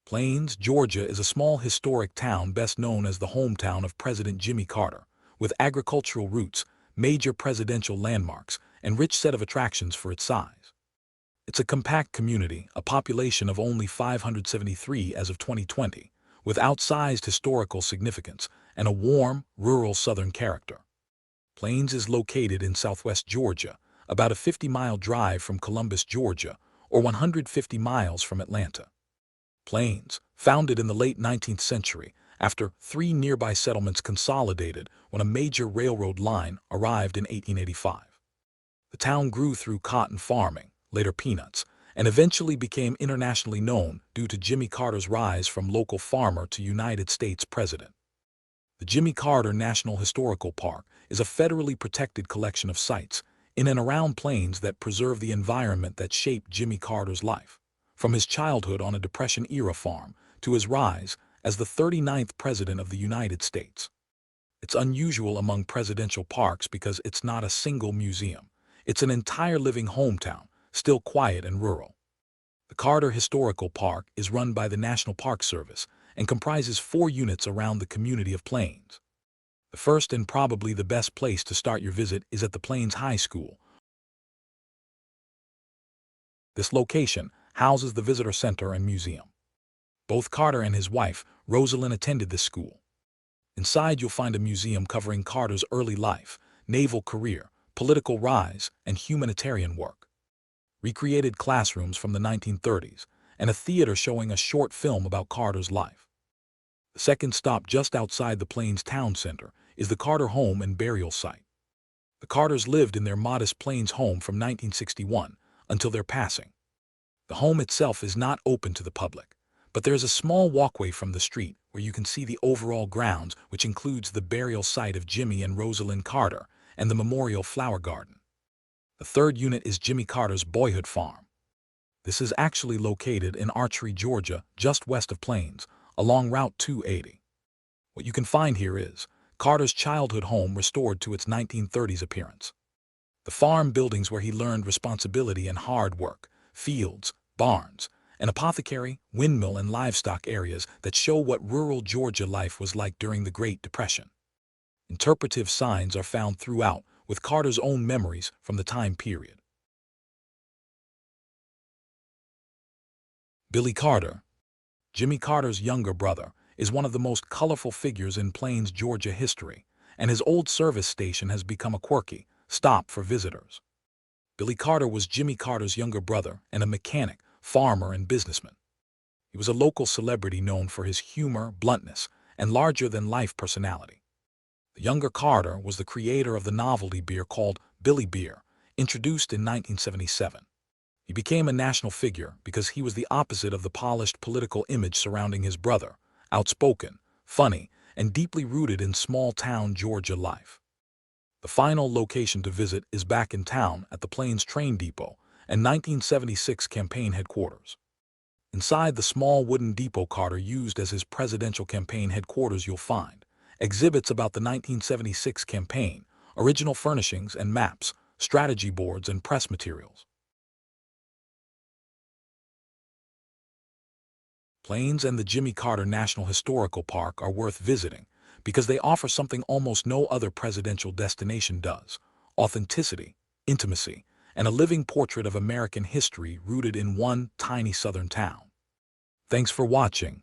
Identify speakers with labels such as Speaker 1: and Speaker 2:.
Speaker 1: Plains, Georgia is a small historic town best known as the hometown of President Jimmy Carter, with agricultural roots, major presidential landmarks, and rich set of attractions for its size. It's a compact community, a population of only 573 as of 2020, with outsized historical significance and a warm, rural southern character. Plains is located in southwest Georgia, about a 50-mile drive from Columbus, Georgia, or 150 miles from Atlanta. Plains, founded in the late 19th century after 3 nearby settlements consolidated when a major railroad line arrived in 1885. The town grew through cotton farming, later peanuts, and eventually became internationally known due to Jimmy Carter's rise from local farmer to United States president. The Jimmy Carter National Historical Park is a federally protected collection of sites in and around Plains that preserve the environment that shaped Jimmy Carter's life, from his childhood on a Depression-era farm to his rise as the 39th President of the United States. It's unusual among presidential parks because it's not a single museum. It's an entire living hometown, still quiet and rural. The Carter Historical Park is run by the National Park Service and comprises 4 units around the community of Plains. The first and probably the best place to start your visit is at the Plains High School. This location houses the visitor center and museum. Both Carter and his wife, Rosalind, attended this school. Inside you'll find a museum covering Carter's early life, naval career, political rise, and humanitarian work. Recreated classrooms from the 1930s, and a theater showing a short film about Carter's life. The second stop just outside the Plains town center is the Carter home and burial site. The Carters lived in their modest Plains home from 1961 until their passing. The home itself is not open to the public, but there's a small walkway from the street where you can see the overall grounds, which includes the burial site of Jimmy and Rosalind Carter and the memorial flower garden. The third unit is Jimmy Carter's boyhood farm. This is actually located in Archery, Georgia, just west of Plains, along Route 280. What you can find here is Carter's childhood home restored to its 1930s appearance. The farm buildings where he learned responsibility and hard work, fields, barns, an apothecary, windmill, and livestock areas that show what rural Georgia life was like during the Great Depression. Interpretive signs are found throughout, with Carter's own memories from the time period. Billy Carter, Jimmy Carter's younger brother, is one of the most colorful figures in Plains, Georgia history, and his old service station has become a quirky stop for visitors. Billy Carter was Jimmy Carter's younger brother and a mechanic, farmer, and businessman. He was a local celebrity known for his humor, bluntness, and larger-than-life personality. The younger Carter was the creator of the novelty beer called Billy Beer, introduced in 1977. He became a national figure because he was the opposite of the polished political image surrounding his brother, outspoken, funny, and deeply rooted in small-town Georgia life. The final location to visit is back in town at the Plains Train Depot and 1976 campaign headquarters. Inside the small wooden depot Carter used as his presidential campaign headquarters you'll find exhibits about the 1976 campaign, original furnishings and maps, strategy boards, and press materials. Plains and the Jimmy Carter National Historical Park are worth visiting because they offer something almost no other presidential destination does: authenticity, intimacy, and a living portrait of American history rooted in one tiny southern town. Thanks for watching.